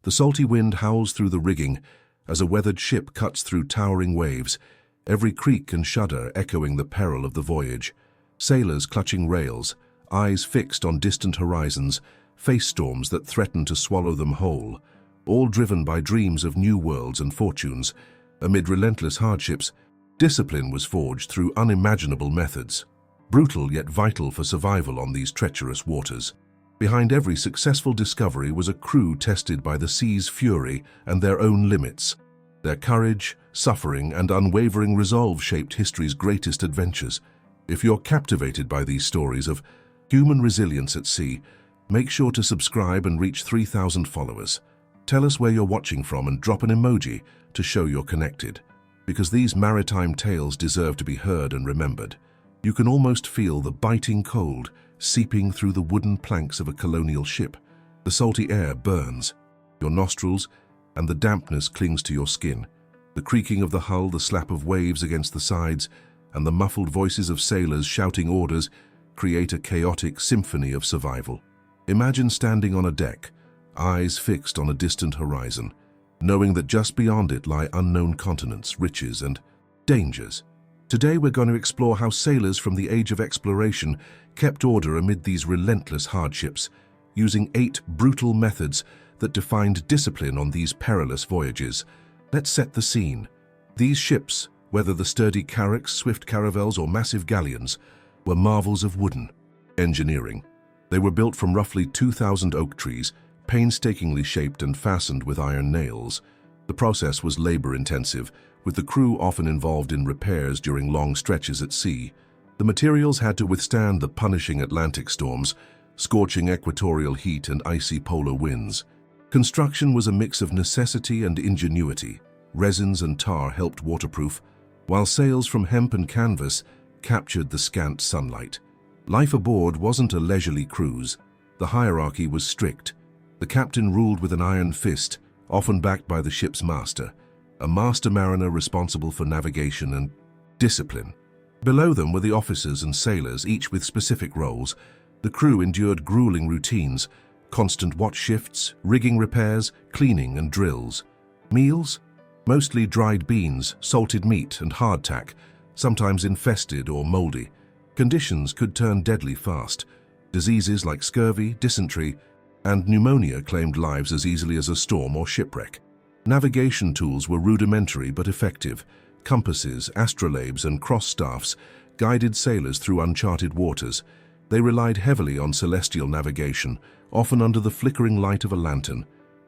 The salty wind howls through the rigging as a weathered ship cuts through towering waves, every creak and shudder echoing the peril of the voyage. Sailors clutching rails, eyes fixed on distant horizons, face storms that threaten to swallow them whole, all driven by dreams of new worlds and fortunes. Amid relentless hardships, discipline was forged through unimaginable methods, brutal yet vital for survival on these treacherous waters. Behind every successful discovery was a crew tested by the sea's fury and their own limits. Their courage, suffering, and unwavering resolve shaped history's greatest adventures. If you're captivated by these stories of human resilience at sea, make sure to subscribe and reach 3,000 followers. Tell us where you're watching from and drop an emoji to show you're connected, because these maritime tales deserve to be heard and remembered. You can almost feel the biting cold seeping through the wooden planks of a colonial ship. The salty air burns your nostrils, and the dampness clings to your skin. The creaking of the hull, the slap of waves against the sides, and the muffled voices of sailors shouting orders create a chaotic symphony of survival. Imagine standing on a deck, eyes fixed on a distant horizon, knowing that just beyond it lie unknown continents, riches, and dangers. Today we're going to explore how sailors from the age of exploration kept order amid these relentless hardships, using 8 brutal methods that defined discipline on these perilous voyages. Let's set the scene. These ships, whether the sturdy carracks, swift caravels, or massive galleons, were marvels of wooden engineering. They were built from roughly 2,000 oak trees, painstakingly shaped and fastened with iron nails. The process was labor-intensive, with the crew often involved in repairs during long stretches at sea. The materials had to withstand the punishing Atlantic storms, scorching equatorial heat, and icy polar winds. Construction was a mix of necessity and ingenuity. Resins and tar helped waterproof, while sails from hemp and canvas captured the scant sunlight. Life aboard wasn't a leisurely cruise. The hierarchy was strict. The captain ruled with an iron fist, often backed by the ship's master, a master mariner responsible for navigation and discipline. Below them were the officers and sailors, each with specific roles. The crew endured grueling routines, constant watch shifts, rigging repairs, cleaning, and drills. Meals? Mostly dried beans, salted meat, and hardtack, sometimes infested or moldy. Conditions could turn deadly fast. Diseases like scurvy, dysentery, and pneumonia claimed lives as easily as a storm or shipwreck. Navigation tools were rudimentary but effective. Compasses, astrolabes, and cross-staffs guided sailors through uncharted waters. They relied heavily on celestial navigation, often under the flickering light of a lantern.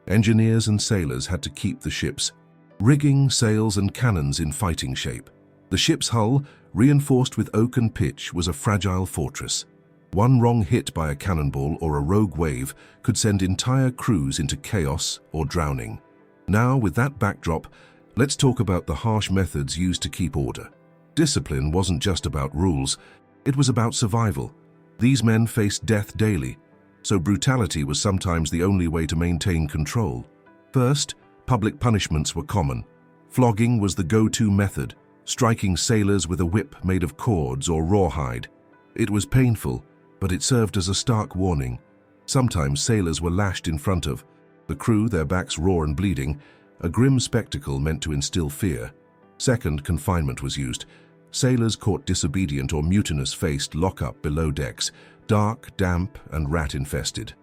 Engineers and sailors had to keep the ship's rigging, sails, and cannons in fighting shape. The ship's hull, reinforced with oak and pitch, was a fragile fortress. One wrong hit by a cannonball or a rogue wave could send entire crews into chaos or drowning. Now, with that backdrop, let's talk about the harsh methods used to keep order. Discipline wasn't just about rules, it was about survival. These men faced death daily, so brutality was sometimes the only way to maintain control. First, public punishments were common. Flogging was the go-to method, striking sailors with a whip made of cords or rawhide. It was painful, but it served as a stark warning. Sometimes sailors were lashed in front of the crew, their backs raw and bleeding, a grim spectacle meant to instill fear. Second, confinement was used. Sailors caught disobedient or mutinous faced lockup below decks, dark, damp, and rat-infested.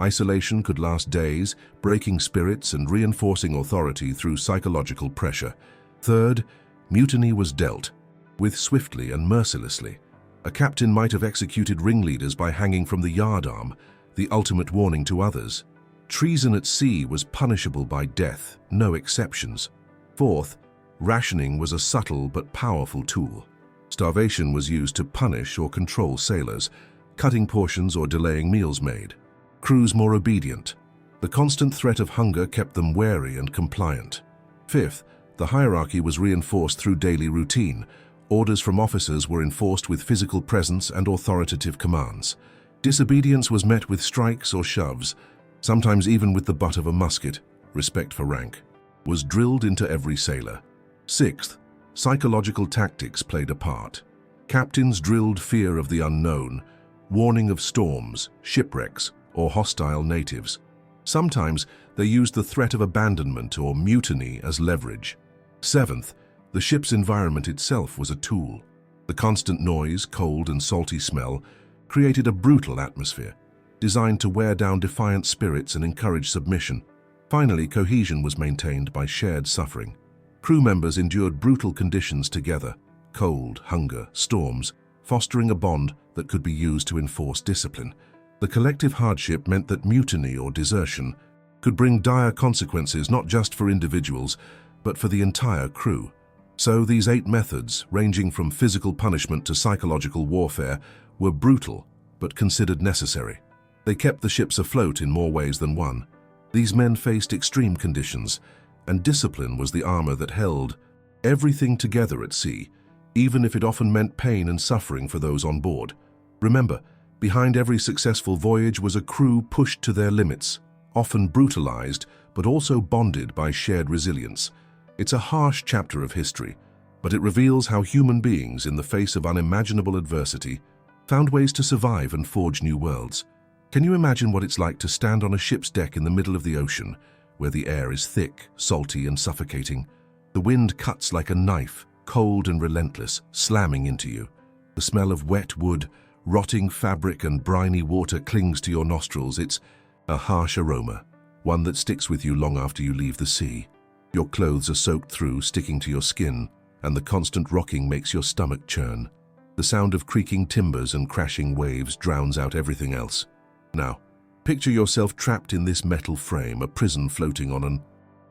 Isolation could last days, breaking spirits and reinforcing authority through psychological pressure. Third, mutiny was dealt with swiftly and mercilessly. A captain might have executed ringleaders by hanging from the yardarm, the ultimate warning to others. Treason at sea was punishable by death, no exceptions. Fourth, rationing was a subtle but powerful tool. Starvation was used to punish or control sailors, cutting portions or delaying meals made. Crews more obedient. The constant threat of hunger kept them wary and compliant. Fifth, the hierarchy was reinforced through daily routine. Orders from officers were enforced with physical presence and authoritative commands. Disobedience was met with strikes or shoves, sometimes even with the butt of a musket. Respect for rank was drilled into every sailor. Sixth, psychological tactics played a part. Captains drilled fear of the unknown, warning of storms, shipwrecks, or hostile natives. Sometimes They used the threat of abandonment or mutiny as leverage. Seventh, the ship's environment itself was a tool. The constant noise, cold and salty smell created a brutal atmosphere, designed to wear down defiant spirits and encourage submission. Finally, cohesion was maintained by shared suffering. Crew members endured brutal conditions together, cold, hunger, storms, fostering a bond that could be used to enforce discipline. The collective hardship meant that mutiny or desertion could bring dire consequences not just for individuals, but for the entire crew. So these 8 methods, ranging from physical punishment to psychological warfare, were brutal but considered necessary. They kept the ships afloat in more ways than one. These men faced extreme conditions, and discipline was the armor that held everything together at sea, even if it often meant pain and suffering for those on board. Remember, behind every successful voyage was a crew pushed to their limits, often brutalized, but also bonded by shared resilience. It's a harsh chapter of history, but it reveals how human beings, in the face of unimaginable adversity, found ways to survive and forge new worlds. Can you imagine what it's like to stand on a ship's deck in the middle of the ocean, where the air is thick, salty, and suffocating? The wind cuts like a knife, cold and relentless, slamming into you. The smell of wet wood, rotting fabric, and briny water clings to your nostrils. It's a harsh aroma, one that sticks with you long after you leave the sea. Your clothes are soaked through, sticking to your skin, and the constant rocking makes your stomach churn. The sound of creaking timbers and crashing waves drowns out everything else. Now, picture yourself trapped in this metal frame, a prison floating on an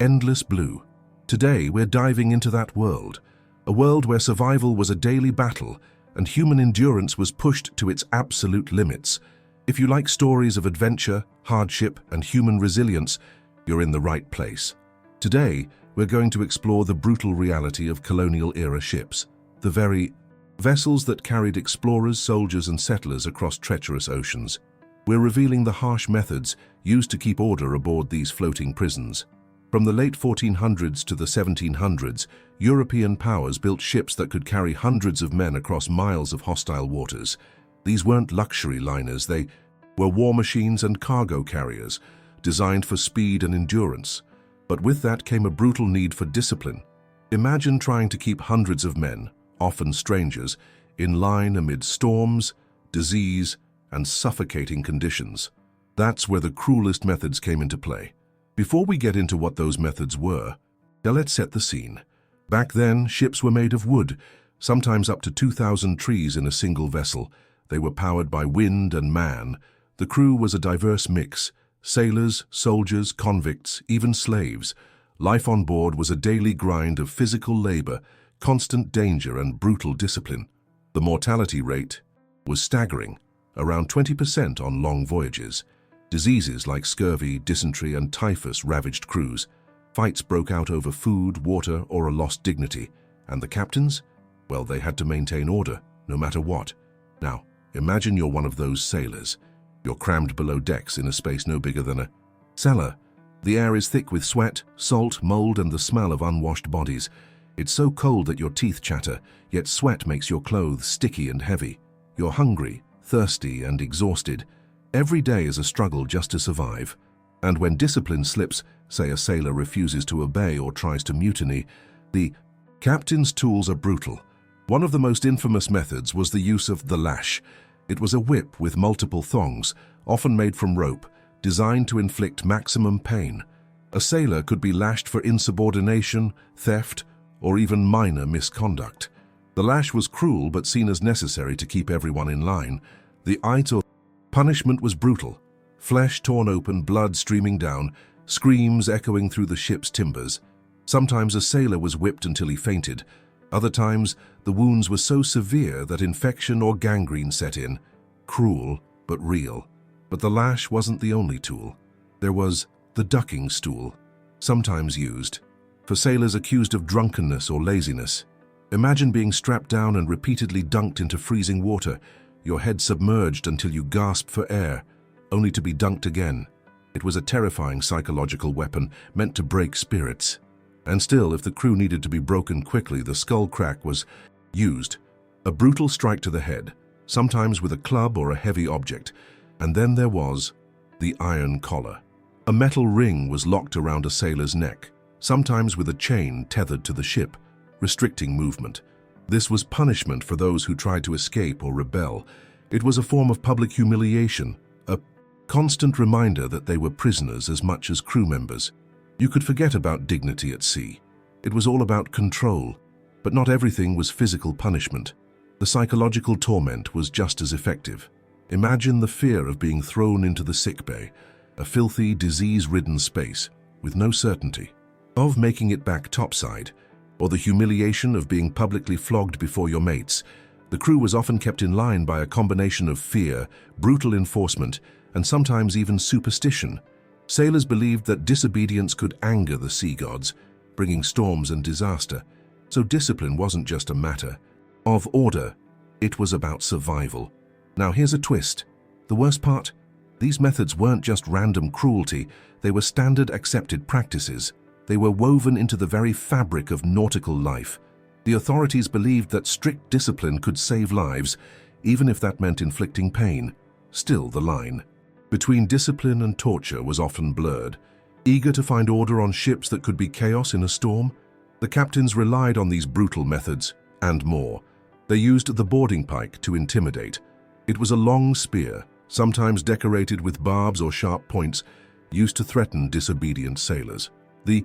endless blue. Today, we're diving into that world, a world where survival was a daily battle and human endurance was pushed to its absolute limits. If you like stories of adventure, hardship, and human resilience, you're in the right place. Today, we're going to explore the brutal reality of colonial-era ships, the very vessels that carried explorers, soldiers, and settlers across treacherous oceans. We're revealing the harsh methods used to keep order aboard these floating prisons. From the late 1400s to the 1700s, European powers built ships that could carry hundreds of men across miles of hostile waters. These weren't luxury liners, they were war machines and cargo carriers, designed for speed and endurance. But with that came a brutal need for discipline. Imagine trying to keep hundreds of men, often strangers, in line amid storms, disease, and suffocating conditions. That's where the cruelest methods came into play. Before we get into what those methods were, let's set the scene. Back then, ships were made of wood, sometimes up to 2,000 trees in a single vessel. They were powered by wind and man. The crew was a diverse mix: sailors, soldiers, convicts, even slaves. Life on board was a daily grind of physical labor, constant danger, and brutal discipline. The mortality rate was staggering, around 20% on long voyages. Diseases like scurvy, dysentery, and typhus ravaged crews. Fights broke out over food, water, or a lost dignity. And the captains? Well, they had to maintain order, no matter what. Now, imagine you're one of those sailors. You're crammed below decks in a space no bigger than a cellar. The air is thick with sweat, salt, mold, and the smell of unwashed bodies. It's so cold that your teeth chatter, yet sweat makes your clothes sticky and heavy. You're hungry, thirsty, and exhausted. Every day is a struggle just to survive. And when discipline slips, say a sailor refuses to obey or tries to mutiny, the captain's tools are brutal. One of the most infamous methods was the use of the lash. It was a whip with multiple thongs, often made from rope, designed to inflict maximum pain. A sailor could be lashed for insubordination, theft, or even minor misconduct. The lash was cruel but seen as necessary to keep everyone in line. The idle punishment was brutal. Flesh torn open, blood streaming down, screams echoing through the ship's timbers. Sometimes a sailor was whipped until he fainted. Other times, the wounds were so severe that infection or gangrene set in. Cruel, but real. But the lash wasn't the only tool. There was the ducking stool, sometimes used for sailors accused of drunkenness or laziness. Imagine being strapped down and repeatedly dunked into freezing water, your head submerged until you gasp for air, only to be dunked again. It was a terrifying psychological weapon meant to break spirits. And still, if the crew needed to be broken quickly, the skull crack was used. A brutal strike to the head, sometimes with a club or a heavy object. And then there was the iron collar. A metal ring was locked around a sailor's neck, sometimes with a chain tethered to the ship, restricting movement. This was punishment for those who tried to escape or rebel. It was a form of public humiliation, a constant reminder that they were prisoners as much as crew members. You could forget about dignity at sea. It was all about control, but not everything was physical punishment. The psychological torment was just as effective. Imagine the fear of being thrown into the sickbay, a filthy, disease-ridden space, with no certainty of making it back topside, or the humiliation of being publicly flogged before your mates. The crew was often kept in line by a combination of fear, brutal enforcement, and sometimes even superstition. Sailors believed that disobedience could anger the sea gods, bringing storms and disaster. So discipline wasn't just a matter of order, it was about survival. Now here's a twist. The worst part? These methods weren't just random cruelty, they were standard accepted practices. They were woven into the very fabric of nautical life. The authorities believed that strict discipline could save lives, even if that meant inflicting pain. Still, the line between discipline and torture was often blurred. Eager to find order on ships that could be chaos in a storm, the captains relied on these brutal methods and more. They used the boarding pike to intimidate. It was a long spear, sometimes decorated with barbs or sharp points, used to threaten disobedient sailors. The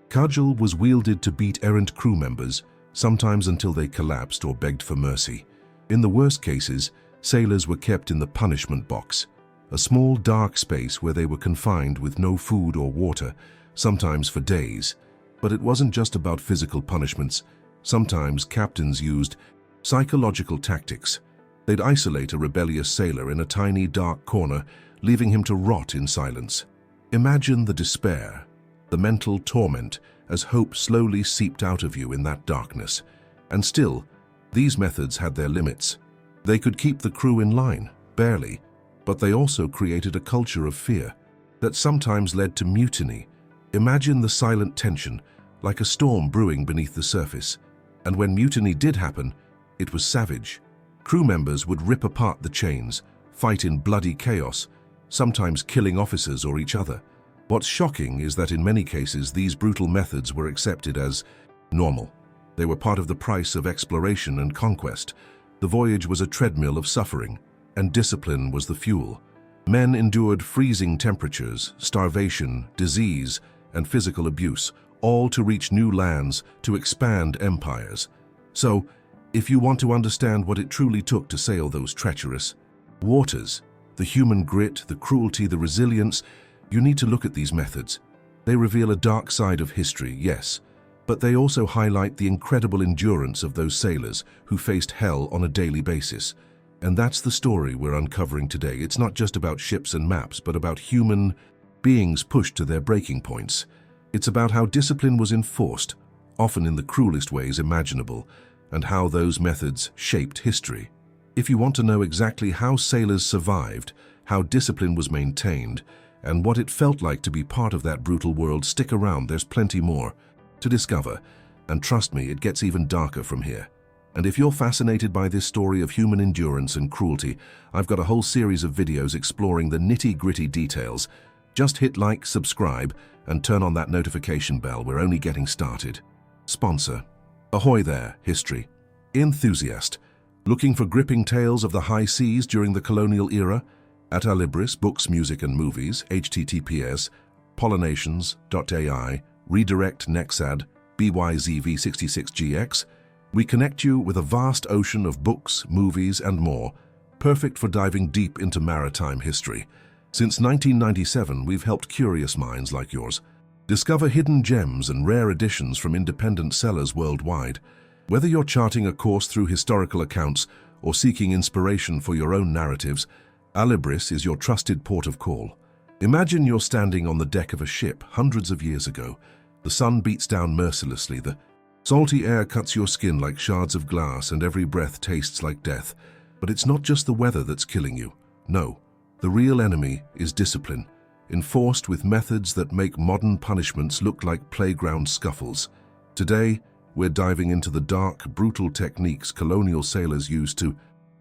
cudgel was wielded to beat errant crew members, sometimes until they collapsed or begged for mercy. In the worst cases, sailors were kept in the punishment box, a small dark space where they were confined with no food or water, sometimes for days. But it wasn't just about physical punishments. Sometimes captains used psychological tactics. They'd isolate a rebellious sailor in a tiny dark corner, leaving him to rot in silence. Imagine the despair, the mental torment, as hope slowly seeped out of you in that darkness. And still, these methods had their limits. They could keep the crew in line, barely, but they also created a culture of fear that sometimes led to mutiny. Imagine the silent tension, like a storm brewing beneath the surface. And when mutiny did happen, it was savage. Crew members would rip apart the chains, fight in bloody chaos, sometimes killing officers or each other. What's shocking is that in many cases these brutal methods were accepted as normal. They were part of the price of exploration and conquest. The voyage was a treadmill of suffering, and discipline was the fuel. Men endured freezing temperatures, starvation, disease, and physical abuse, all to reach new lands, to expand empires. So, if you want to understand what it truly took to sail those treacherous waters, the human grit, the cruelty, the resilience, you need to look at these methods. They reveal a dark side of history, yes, but they also highlight the incredible endurance of those sailors who faced hell on a daily basis. And that's the story we're uncovering today. It's not just about ships and maps, but about human beings pushed to their breaking points. It's about how discipline was enforced, often in the cruelest ways imaginable, and how those methods shaped history. If you want to know exactly how sailors survived, how discipline was maintained, and what it felt like to be part of that brutal world, stick around, there's plenty more to discover. And trust me, it gets even darker from here. And if you're fascinated by this story of human endurance and cruelty, I've got a whole series of videos exploring the nitty-gritty details. Just hit like, subscribe, and turn on that notification bell. We're only getting started. Sponsor. Ahoy there, history enthusiast. Looking for gripping tales of the high seas during the colonial era? At Alibris, books, music, and movies, https, pollinations.ai, redirect Nexad, BYZV66GX, we connect you with a vast ocean of books, movies, and more, perfect for diving deep into maritime history. Since 1997, we've helped curious minds like yours discover hidden gems and rare editions from independent sellers worldwide. Whether you're charting a course through historical accounts or seeking inspiration for your own narratives, Alibris is your trusted port of call. Imagine you're standing on the deck of a ship hundreds of years ago. The sun beats down mercilessly, the salty air cuts your skin like shards of glass, and every breath tastes like death. But it's not just the weather that's killing you. No, the real enemy is discipline, enforced with methods that make modern punishments look like playground scuffles. Today, we're diving into the dark, brutal techniques colonial sailors used to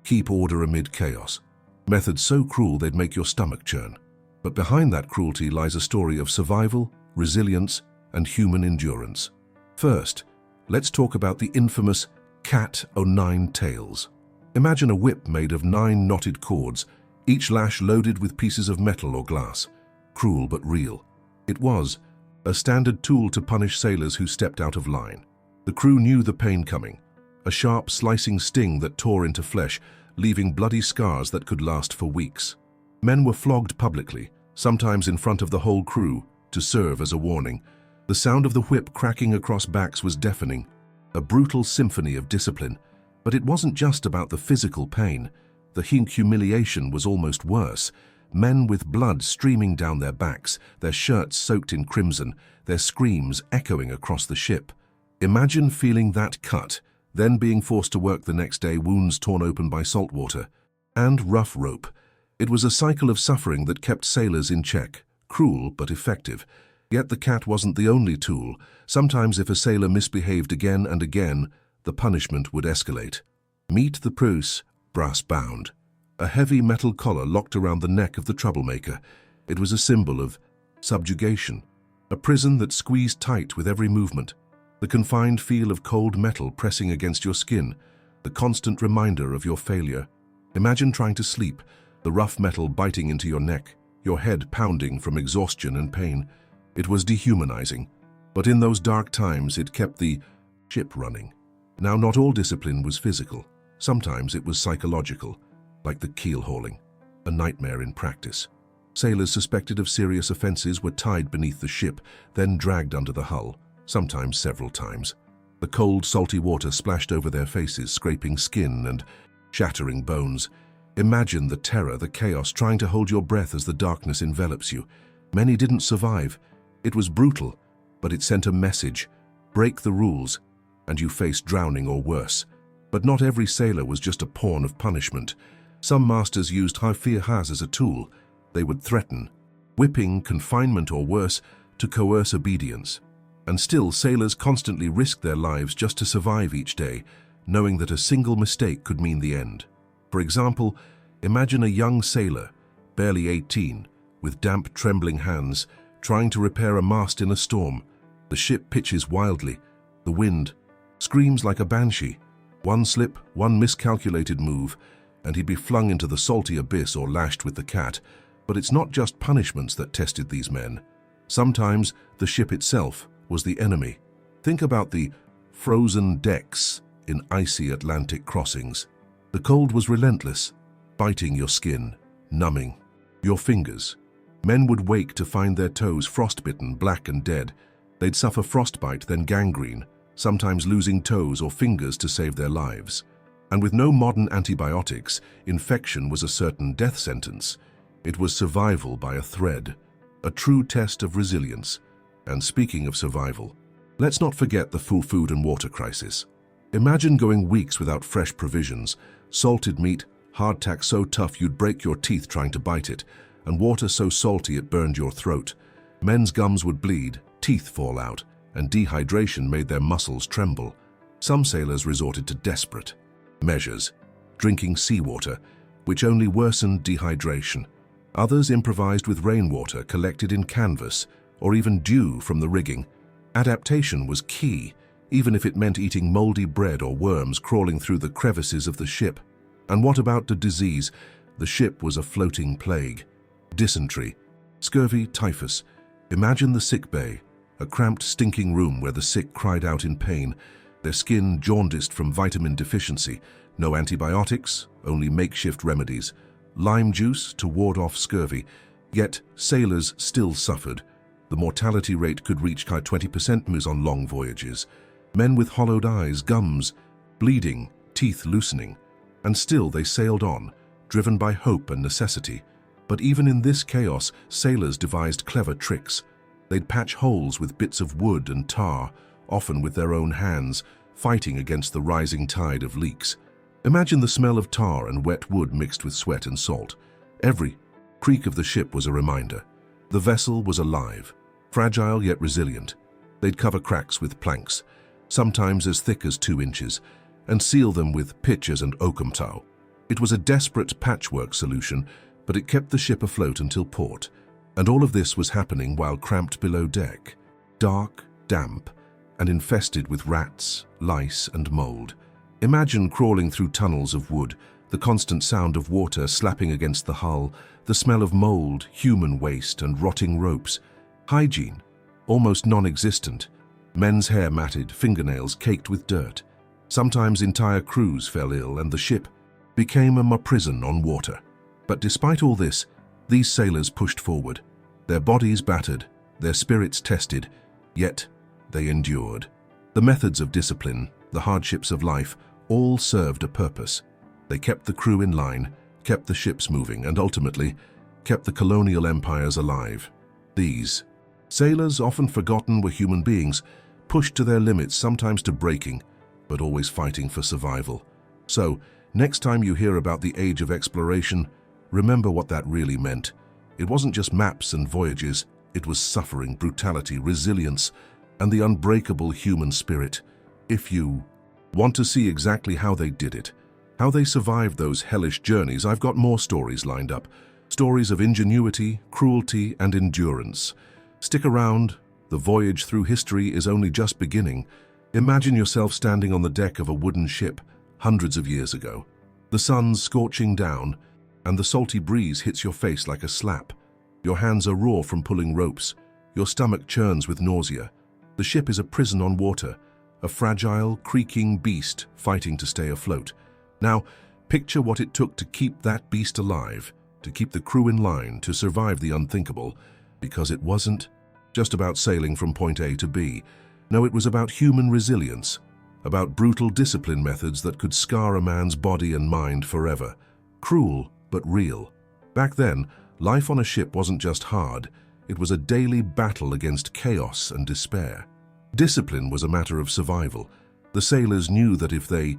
keep order amid chaos. Methods so cruel they'd make your stomach churn. But behind that cruelty lies a story of survival, resilience, and human endurance. First, let's talk about the infamous cat o' nine tails. Imagine a whip made of 9 knotted cords, each lash loaded with pieces of metal or glass. Cruel but real. It was a standard tool to punish sailors who stepped out of line. The crew knew the pain coming, a sharp, slicing sting that tore into flesh, leaving bloody scars that could last for weeks. Men were flogged publicly, sometimes in front of the whole crew, to serve as a warning. The sound of the whip cracking across backs was deafening, a brutal symphony of discipline. But it wasn't just about the physical pain. The humiliation was almost worse. Men with blood streaming down their backs, their shirts soaked in crimson, their screams echoing across the ship. Imagine feeling that cut, then being forced to work the next day, wounds torn open by salt water. And rough rope. It was a cycle of suffering that kept sailors in check, cruel but effective. Yet the cat wasn't the only tool. Sometimes if a sailor misbehaved again and again, the punishment would escalate. Meet the Preuss, brass-bound. A heavy metal collar locked around the neck of the troublemaker. It was a symbol of subjugation, a prison that squeezed tight with every movement. The confined feel of cold metal pressing against your skin, the constant reminder of your failure. Imagine trying to sleep, the rough metal biting into your neck, your head pounding from exhaustion and pain. It was dehumanizing, but in those dark times it kept the ship running. Now, not all discipline was physical. Sometimes it was psychological, like the keel hauling, a nightmare in practice. Sailors suspected of serious offenses were tied beneath the ship, then dragged under the hull, sometimes several times. The cold, salty water splashed over their faces, scraping skin and shattering bones. Imagine the terror, the chaos, trying to hold your breath as the darkness envelops you. Many didn't survive. It was brutal, but it sent a message. Break the rules, and you face drowning or worse. But not every sailor was just a pawn of punishment. Some masters used fear as a tool. They would threaten, whipping, confinement, or worse, to coerce obedience. And still, sailors constantly risked their lives just to survive each day, knowing that a single mistake could mean the end. For example, imagine a young sailor, barely 18, with damp, trembling hands, trying to repair a mast in a storm. The ship pitches wildly. The wind screams like a banshee. One slip, one miscalculated move, and he'd be flung into the salty abyss or lashed with the cat. But it's not just punishments that tested these men. Sometimes the ship itself was the enemy. Think about the frozen decks in icy Atlantic crossings. The cold was relentless, biting your skin, numbing your fingers. Men would wake to find their toes frostbitten, black and dead. They'd suffer frostbite, then gangrene, sometimes losing toes or fingers to save their lives. And with no modern antibiotics, infection was a certain death sentence. It was survival by a thread, a true test of resilience. And speaking of survival, let's not forget the full food and water crisis. Imagine going weeks without fresh provisions, salted meat, hardtack so tough you'd break your teeth trying to bite it, and water so salty it burned your throat. Men's gums would bleed, teeth fall out, and dehydration made their muscles tremble. Some sailors resorted to desperate measures, drinking seawater, which only worsened dehydration. Others improvised with rainwater collected in canvas, or even dew from the rigging. Adaptation was key, even if it meant eating moldy bread or worms crawling through the crevices of the ship. And what about the disease? The ship was a floating plague. Dysentery, scurvy, typhus. Imagine the sick bay, a cramped, stinking room where the sick cried out in pain, their skin jaundiced from vitamin deficiency. No antibiotics, only makeshift remedies. Lime juice to ward off scurvy. Yet sailors still suffered. The mortality rate could reach 20% on long voyages. Men with hollowed eyes, gums bleeding, teeth loosening. And still they sailed on, driven by hope and necessity. But even in this chaos, sailors devised clever tricks. They'd patch holes with bits of wood and tar, often with their own hands, fighting against the rising tide of leaks. Imagine the smell of tar and wet wood mixed with sweat and salt. Every creak of the ship was a reminder. The vessel was alive, fragile yet resilient. They'd cover cracks with planks, sometimes as thick as 2 inches, and seal them with pitchers and oakum tow. It was a desperate patchwork solution, but it kept the ship afloat until port. And all of this was happening while cramped below deck, dark, damp, and infested with rats, lice, and mold. Imagine crawling through tunnels of wood, the constant sound of water slapping against the hull, the smell of mold, human waste, and rotting ropes. Hygiene, almost non-existent. Men's hair matted, fingernails caked with dirt. Sometimes entire crews fell ill and the ship became a prison on water. But despite all this, these sailors pushed forward. Their bodies battered, their spirits tested, yet they endured. The methods of discipline, the hardships of life, all served a purpose. They kept the crew in line, kept the ships moving, and ultimately kept the colonial empires alive. These sailors, often forgotten, were human beings, pushed to their limits, sometimes to breaking, but always fighting for survival. So, next time you hear about the age of exploration, remember what that really meant. It wasn't just maps and voyages, it was suffering, brutality, resilience, and the unbreakable human spirit. If you want to see exactly how they did it, how they survived those hellish journeys, I've got more stories lined up. Stories of ingenuity, cruelty, and endurance. Stick around, the voyage through history is only just beginning. Imagine yourself standing on the deck of a wooden ship hundreds of years ago. The sun's scorching down, and the salty breeze hits your face like a slap. Your hands are raw from pulling ropes. Your stomach churns with nausea. The ship is a prison on water, a fragile, creaking beast fighting to stay afloat. Now, picture what it took to keep that beast alive, to keep the crew in line, to survive the unthinkable, because it wasn't just about sailing from point A to B. No, it was about human resilience, about brutal discipline methods that could scar a man's body and mind forever. Cruel, but real. Back then, life on a ship wasn't just hard, it was a daily battle against chaos and despair. Discipline was a matter of survival. The sailors knew that if they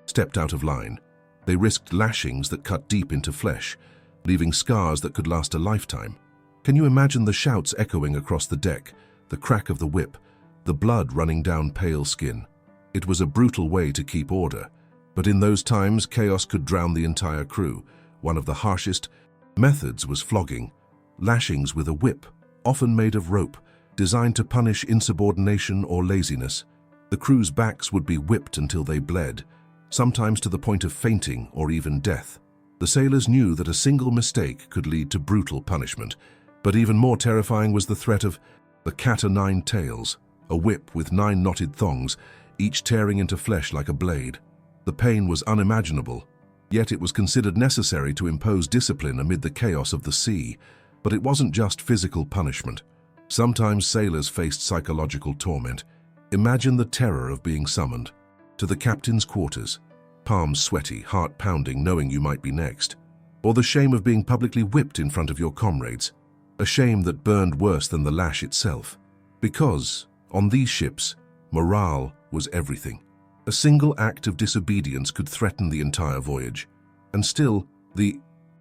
stepped out of line, they risked lashings that cut deep into flesh, leaving scars that could last a lifetime. Can you imagine the shouts echoing across the deck, the crack of the whip, the blood running down pale skin? It was a brutal way to keep order, but in those times chaos could drown the entire crew. One of the harshest methods was flogging, lashings with a whip, often made of rope, designed to punish insubordination or laziness. The crew's backs would be whipped until they bled, sometimes to the point of fainting or even death. The sailors knew that a single mistake could lead to brutal punishment, but even more terrifying was the threat of the cat-o'-nine tails, a whip with 9 knotted thongs, each tearing into flesh like a blade. The pain was unimaginable, yet it was considered necessary to impose discipline amid the chaos of the sea. But it wasn't just physical punishment. Sometimes sailors faced psychological torment. Imagine the terror of being summoned to the captain's quarters, palms sweaty, heart pounding, knowing you might be next. Or the shame of being publicly whipped in front of your comrades, a shame that burned worse than the lash itself. Because, on these ships, morale was everything. A single act of disobedience could threaten the entire voyage. And still, the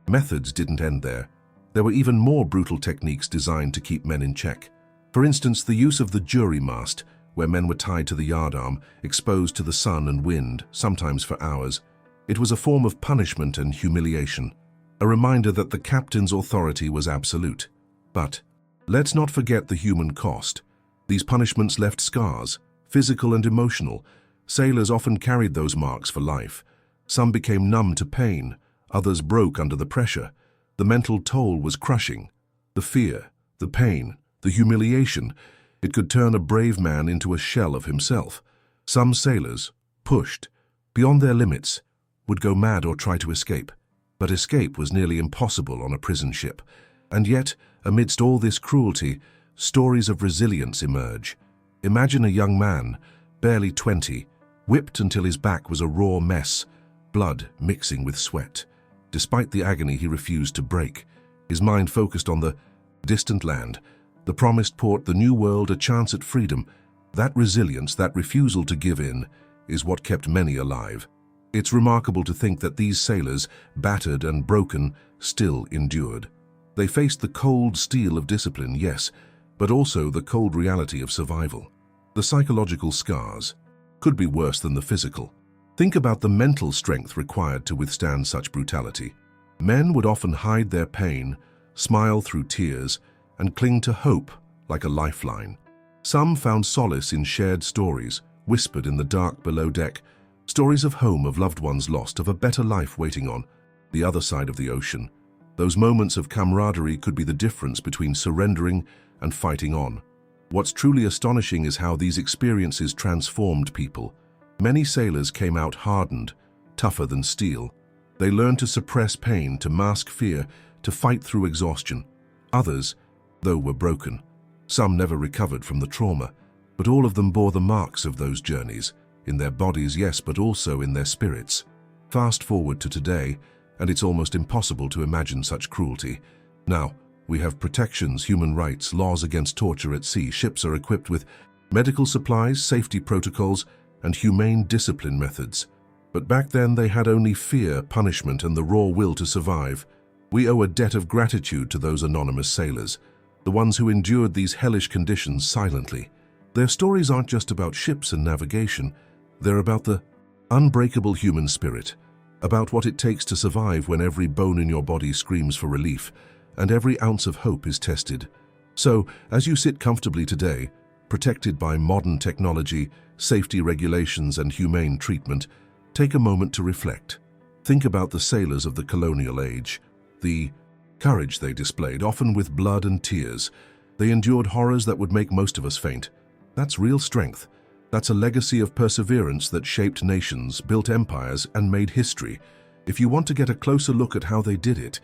methods didn't end there. There were even more brutal techniques designed to keep men in check. For instance, the use of the jury mast, where men were tied to the yardarm, exposed to the sun and wind, sometimes for hours. It was a form of punishment and humiliation, a reminder that the captain's authority was absolute. But let's not forget the human cost. These punishments left scars, physical and emotional. Sailors often carried those marks for life. Some became numb to pain, others broke under the pressure. The mental toll was crushing. The fear, the pain, the humiliation. It could turn a brave man into a shell of himself. Some sailors, pushed beyond their limits, would go mad or try to escape. But escape was nearly impossible on a prison ship. And yet, amidst all this cruelty, stories of resilience emerge. Imagine a young man, barely 20, whipped until his back was a raw mess, blood mixing with sweat. Despite the agony, he refused to break. His mind focused on the distant land, the promised port, the new world, a chance at freedom. That resilience, that refusal to give in, is what kept many alive. It's remarkable to think that these sailors, battered and broken, still endured. They faced the cold steel of discipline, yes, but also the cold reality of survival. The psychological scars could be worse than the physical. Think about the mental strength required to withstand such brutality. Men would often hide their pain, smile through tears, and cling to hope like a lifeline. Some found solace in shared stories, whispered in the dark below deck, stories of home, of loved ones lost, of a better life waiting on the other side of the ocean. Those moments of camaraderie could be the difference between surrendering and fighting on. What's truly astonishing is how these experiences transformed people. Many sailors came out hardened, tougher than steel. They learned to suppress pain, to mask fear, to fight through exhaustion. Others, though, were broken. Some never recovered from the trauma, but all of them bore the marks of those journeys, in their bodies, yes, but also in their spirits. Fast forward to today, and it's almost impossible to imagine such cruelty. Now, we have protections, human rights, laws against torture at sea. Ships are equipped with medical supplies, safety protocols, and humane discipline methods. But back then they had only fear, punishment, and the raw will to survive. We owe a debt of gratitude to those anonymous sailors, the ones who endured these hellish conditions silently. Their stories aren't just about ships and navigation. They're about the unbreakable human spirit, about what it takes to survive when every bone in your body screams for relief and every ounce of hope is tested. So, as you sit comfortably today, protected by modern technology, safety regulations, and humane treatment, take a moment to reflect. Think about the sailors of the colonial age, the courage they displayed, often with blood and tears. They endured horrors that would make most of us faint. That's real strength. That's a legacy of perseverance that shaped nations, built empires, and made history. If you want to get a closer look at how they did it,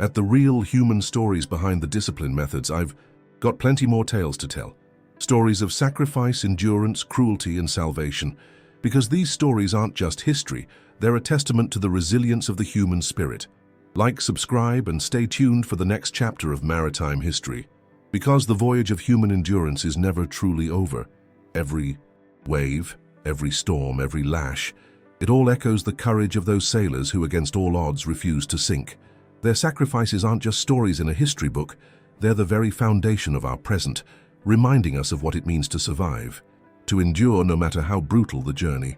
at the real human stories behind the discipline methods, I've got plenty more tales to tell. Stories of sacrifice, endurance, cruelty, and salvation. Because these stories aren't just history, they're a testament to the resilience of the human spirit. Like, subscribe, and stay tuned for the next chapter of maritime history. Because the voyage of human endurance is never truly over. Every wave, every storm, every lash, it all echoes the courage of those sailors who, against all odds, refused to sink. Their sacrifices aren't just stories in a history book, they're the very foundation of our present, reminding us of what it means to survive, to endure no matter how brutal the journey.